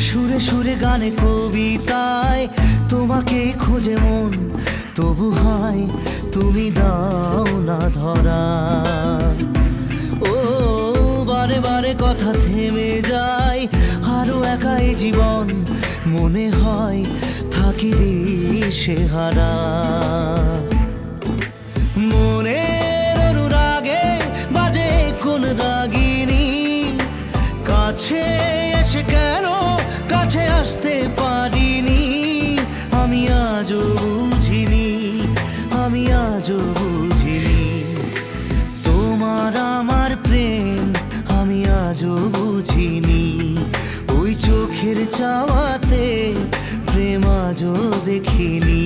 সুরে সুরে গানে কবিতায় তোমাকে খোঁজে মন, তবু হয় তুমি দাও না ধরা। ও বারে বারে কথা থেমে যায়, আরো একাই জীবন মনে হয় থাকি দিশে হারা। মনের অনুরাগে বাজে কোন রাগিনী, কাছে এসে কেন কাছে আসতে পারিনি। আমি আজও বুঝিনি, আমি আজও বুঝিনি তোমার আমার প্রেম, আমি আজও বুঝিনি। ওই চোখের চাওয়াতে প্রেম আজও দেখিনি।